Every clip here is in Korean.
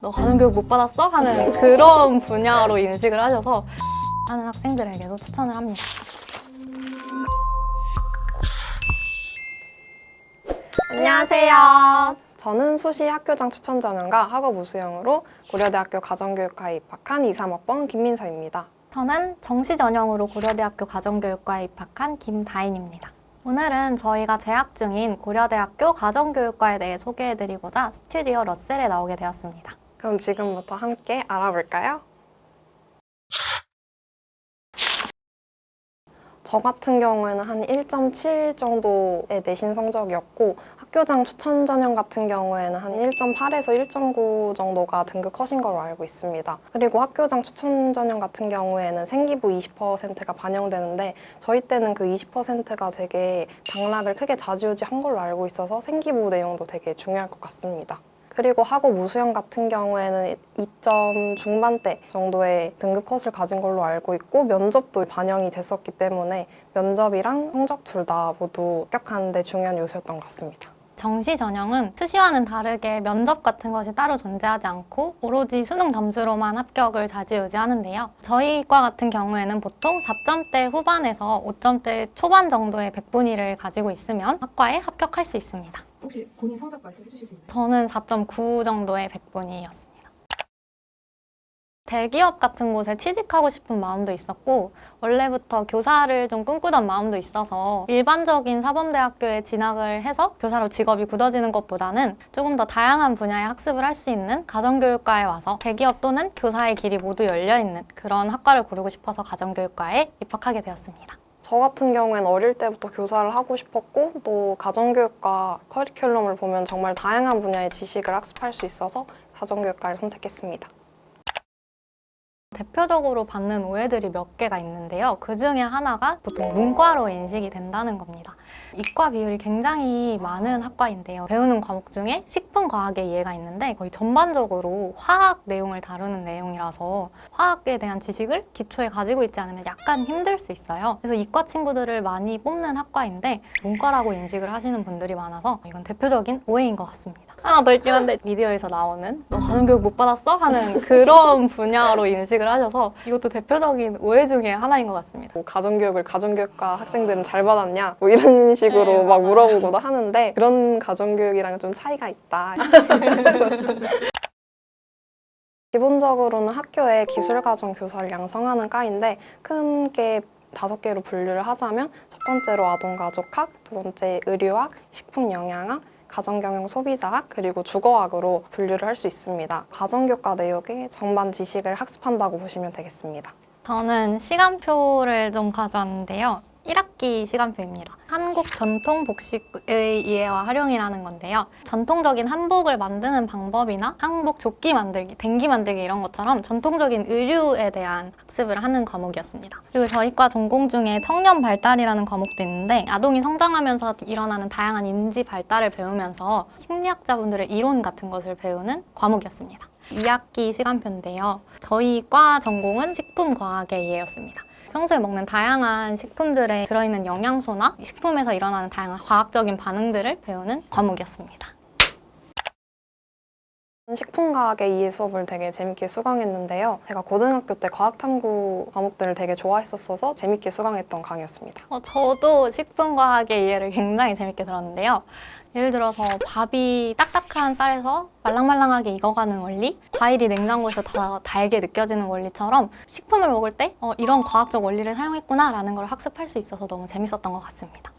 너 가정교육 못 받았어? 하는 그런 분야로 인식을 하셔서 하는 학생들에게도 추천을 합니다. 안녕하세요. 저는 수시 학교장 추천 전형과 학업 우수형으로 고려대학교 가정교육과에 입학한 2, 3학번 김민서입니다. 저는 정시 전형으로 고려대학교 가정교육과에 입학한 김다인입니다. 오늘은 저희가 재학 중인 고려대학교 가정교육과에 대해 소개해드리고자 스튜디오 러셀에 나오게 되었습니다. 그럼 지금부터 함께 알아볼까요? 저 같은 경우에는 한 1.7 정도의 내신 성적이었고 학교장 추천 전형 같은 경우에는 한 1.8에서 1.9 정도가 등급 컷인 걸로 알고 있습니다. 그리고 학교장 추천 전형 같은 경우에는 생기부 20%가 반영되는데 저희 때는 그 20%가 되게 당락을 크게 좌지우지한 걸로 알고 있어서 생기부 내용도 되게 중요할 것 같습니다. 그리고 학업 우수형 같은 경우에는 2점 중반대 정도의 등급 컷을 가진 걸로 알고 있고 면접도 반영이 됐었기 때문에 면접이랑 성적 둘 다 모두 합격하는 데 중요한 요소였던 것 같습니다. 정시 전형은 수시와는 다르게 면접 같은 것이 따로 존재하지 않고 오로지 수능 점수로만 합격을 좌지우지하는데요. 저희 과 같은 경우에는 보통 4점대 후반에서 5점대 초반 정도의 백분위를 가지고 있으면 학과에 합격할 수 있습니다. 혹시 본인 성적 말씀해 주실 수 있나요? 저는 4.9 정도의 백분위였습니다. 대기업 같은 곳에 취직하고 싶은 마음도 있었고 원래부터 교사를 좀 꿈꾸던 마음도 있어서 일반적인 사범대학교에 진학을 해서 교사로 직업이 굳어지는 것보다는 조금 더 다양한 분야의 학습을 할 수 있는 가정교육과에 와서 대기업 또는 교사의 길이 모두 열려있는 그런 학과를 고르고 싶어서 가정교육과에 입학하게 되었습니다. 저 같은 경우에는 어릴 때부터 교사를 하고 싶었고 또 가정교육과 커리큘럼을 보면 정말 다양한 분야의 지식을 학습할 수 있어서 가정교육과를 선택했습니다. 대표적으로 받는 오해들이 몇 개가 있는데요. 그 중에 하나가 보통 문과로 인식이 된다는 겁니다. 이과 비율이 굉장히 많은 학과인데요. 배우는 과목 중에 식품과학의 이해가 있는데 거의 전반적으로 화학 내용을 다루는 내용이라서 화학에 대한 지식을 기초에 가지고 있지 않으면 약간 힘들 수 있어요. 그래서 이과 친구들을 많이 뽑는 학과인데 문과라고 인식을 하시는 분들이 많아서 이건 대표적인 오해인 것 같습니다. 하나 더 있긴 한데 미디어에서 나오는 너 가정교육 못 받았어? 하는 그런 분야로 인식을 하셔서 이것도 대표적인 오해 중에 하나인 것 같습니다. 뭐 가정교육을 가정교육과 학생들은 잘 받았냐? 뭐 이런 식으로 네, 막 맞아요. 물어보고도 하는데 그런 가정교육이랑 좀 차이가 있다. 기본적으로는 학교에 기술가정 교사를 양성하는 과인데 큰 게 5개로 분류를 하자면 첫 번째로 아동가족학, 두 번째 의료학, 식품영양학, 가정경영 소비자학, 그리고 주거학으로 분류를 할 수 있습니다. 가정교과 내역의 전반 지식을 학습한다고 보시면 되겠습니다. 저는 시간표를 좀 가져왔는데요. 1학기 시간표입니다. 한국 전통 복식의 이해와 활용이라는 건데요. 전통적인 한복을 만드는 방법이나 한복 조끼 만들기, 댕기 만들기 이런 것처럼 전통적인 의류에 대한 학습을 하는 과목이었습니다. 그리고 저희과 전공 중에 청년 발달이라는 과목도 있는데 아동이 성장하면서 일어나는 다양한 인지 발달을 배우면서 심리학자분들의 이론 같은 것을 배우는 과목이었습니다. 2학기 시간표인데요. 저희 과 전공은 식품과학의 이해였습니다. 평소에 먹는 다양한 식품들에 들어있는 영양소나 식품에서 일어나는 다양한 과학적인 반응들을 배우는 과목이었습니다. 식품과학의 이해 수업을 되게 재밌게 수강했는데요. 제가 고등학교 때 과학탐구 과목들을 되게 좋아했었어서 재밌게 수강했던 강의였습니다. 저도 식품과학의 이해를 굉장히 재밌게 들었는데요. 예를 들어서 밥이 딱딱한 쌀에서 말랑말랑하게 익어가는 원리, 과일이 냉장고에서 다 달게 느껴지는 원리처럼 식품을 먹을 때 이런 과학적 원리를 사용했구나 라는 걸 학습할 수 있어서 너무 재밌었던 것 같습니다.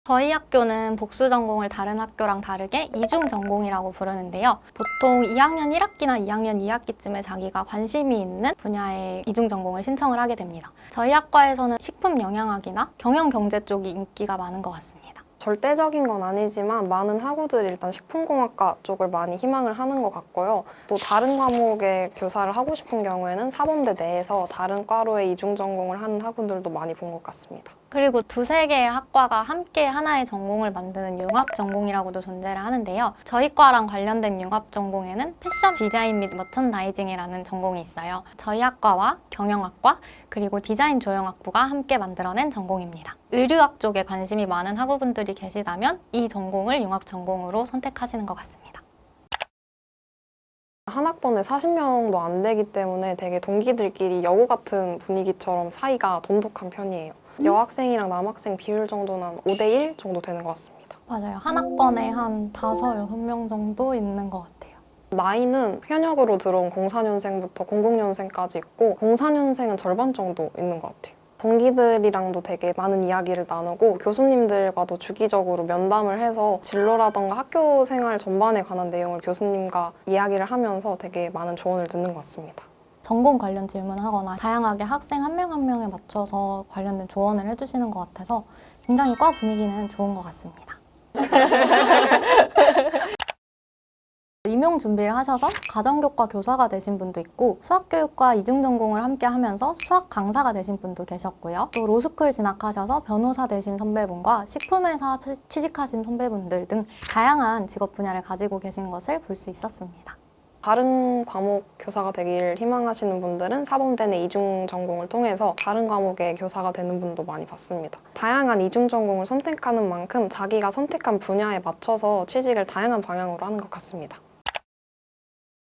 저희 학교는 복수 전공을 다른 학교랑 다르게 이중 전공이라고 부르는데요. 보통 2학년 1학기나 2학년 2학기쯤에 자기가 관심이 있는 분야의 이중 전공을 신청을 하게 됩니다. 저희 학과에서는 식품 영양학이나 경영 경제 쪽이 인기가 많은 것 같습니다. 절대적인 건 아니지만 많은 학우들이 일단 식품공학과 쪽을 많이 희망을 하는 것 같고요. 또 다른 과목의 교사를 하고 싶은 경우에는 사범대 내에서 다른 과로의 이중 전공을 하는 학우들도 많이 본 것 같습니다. 그리고 두세 개의 학과가 함께 하나의 전공을 만드는 융합 전공이라고도 존재를 하는데요. 저희 과랑 관련된 융합 전공에는 패션 디자인 및 머천다이징이라는 전공이 있어요. 저희 학과와 경영학과 그리고 디자인 조형학부가 함께 만들어낸 전공입니다. 의류학 쪽에 관심이 많은 학우분들이 계시다면 이 전공을 융합 전공으로 선택하시는 것 같습니다. 한 학번에 40명도 안 되기 때문에 되게 동기들끼리 여고 같은 분위기처럼 사이가 돈독한 편이에요. 여학생이랑 남학생 비율 정도는 한 5대1 정도 되는 것 같습니다. 맞아요. 한 학번에 한 5, 6명 정도 있는 것 같아요. 나이는 현역으로 들어온 04년생부터 00년생까지 있고 04년생은 절반 정도 있는 것 같아요. 동기들이랑도 되게 많은 이야기를 나누고 교수님들과도 주기적으로 면담을 해서 진로라던가 학교 생활 전반에 관한 내용을 교수님과 이야기를 하면서 되게 많은 조언을 듣는 것 같습니다. 전공 관련 질문하거나 다양하게 학생 한 명 한 명에 맞춰서 관련된 조언을 해주시는 것 같아서 굉장히 과 분위기는 좋은 것 같습니다. 임용 준비를 하셔서 가정교과 교사가 되신 분도 있고 수학교육과 이중전공을 함께 하면서 수학 강사가 되신 분도 계셨고요. 또 로스쿨 진학하셔서 변호사 되신 선배분과 식품회사 취직하신 선배분들 등 다양한 직업 분야를 가지고 계신 것을 볼 수 있었습니다. 다른 과목 교사가 되길 희망하시는 분들은 사범대 내 이중 전공을 통해서 다른 과목의 교사가 되는 분도 많이 봤습니다. 다양한 이중 전공을 선택하는 만큼 자기가 선택한 분야에 맞춰서 취직을 다양한 방향으로 하는 것 같습니다.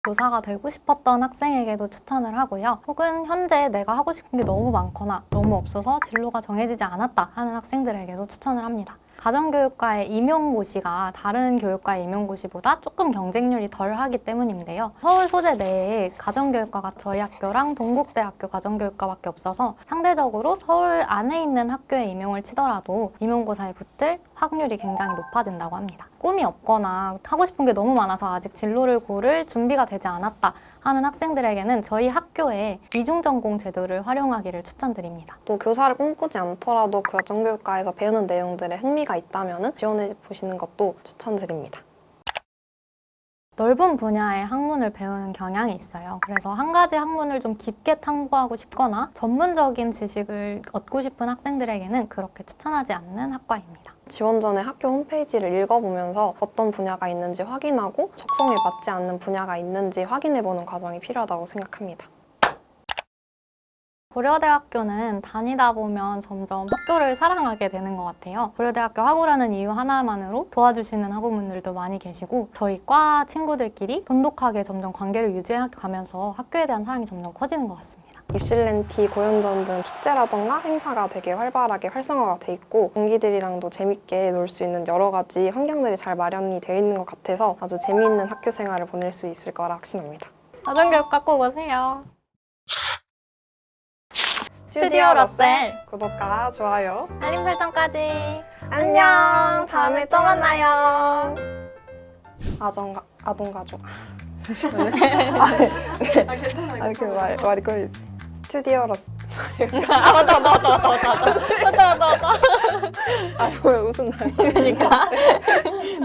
교사가 되고 싶었던 학생에게도 추천을 하고요. 혹은 현재 내가 하고 싶은 게 너무 많거나 너무 없어서 진로가 정해지지 않았다 하는 학생들에게도 추천을 합니다. 가정교육과의 임용고시가 다른 교육과의 임용고시보다 조금 경쟁률이 덜 하기 때문인데요. 서울 소재 내에 가정교육과가 저희 학교랑 동국대학교 가정교육과밖에 없어서 상대적으로 서울 안에 있는 학교에 임용을 치더라도 임용고사에 붙을 확률이 굉장히 높아진다고 합니다. 꿈이 없거나 하고 싶은 게 너무 많아서 아직 진로를 고를 준비가 되지 않았다 하는 학생들에게는 저희 학교의 이중전공 제도를 활용하기를 추천드립니다. 또 교사를 꿈꾸지 않더라도 가정교육과에서 배우는 내용들에 흥미가 있다면 지원해 보시는 것도 추천드립니다. 넓은 분야의 학문을 배우는 경향이 있어요. 그래서 한 가지 학문을 좀 깊게 탐구하고 싶거나 전문적인 지식을 얻고 싶은 학생들에게는 그렇게 추천하지 않는 학과입니다. 지원 전에 학교 홈페이지를 읽어보면서 어떤 분야가 있는지 확인하고 적성에 맞지 않는 분야가 있는지 확인해보는 과정이 필요하다고 생각합니다. 고려대학교는 다니다 보면 점점 학교를 사랑하게 되는 것 같아요. 고려대학교 학우라는 이유 하나만으로 도와주시는 학우분들도 많이 계시고 저희 과 친구들끼리 돈독하게 점점 관계를 유지해가면서 학교에 대한 사랑이 점점 커지는 것 같습니다. 입실렌티, 고연전 등 축제라던가 행사가 되게 활발하게 활성화가 돼 있고 동기들이랑도 재밌게 놀 수 있는 여러 가지 환경들이 잘 마련이 되어 있는 것 같아서 아주 재미있는 학교 생활을 보낼 수 있을 거라 확신합니다. 가정교육과 꼭 오세요. 스튜디오 러셀 구독과 좋아요 알림 설정까지. 안녕. 다음에 또 만나요. 아동가족 잠시만요. 아, 이렇게 말이 꼬이지. 스튜디오 러셀. 맞다. 아, 뭐야, 웃음 나요. 그러니까.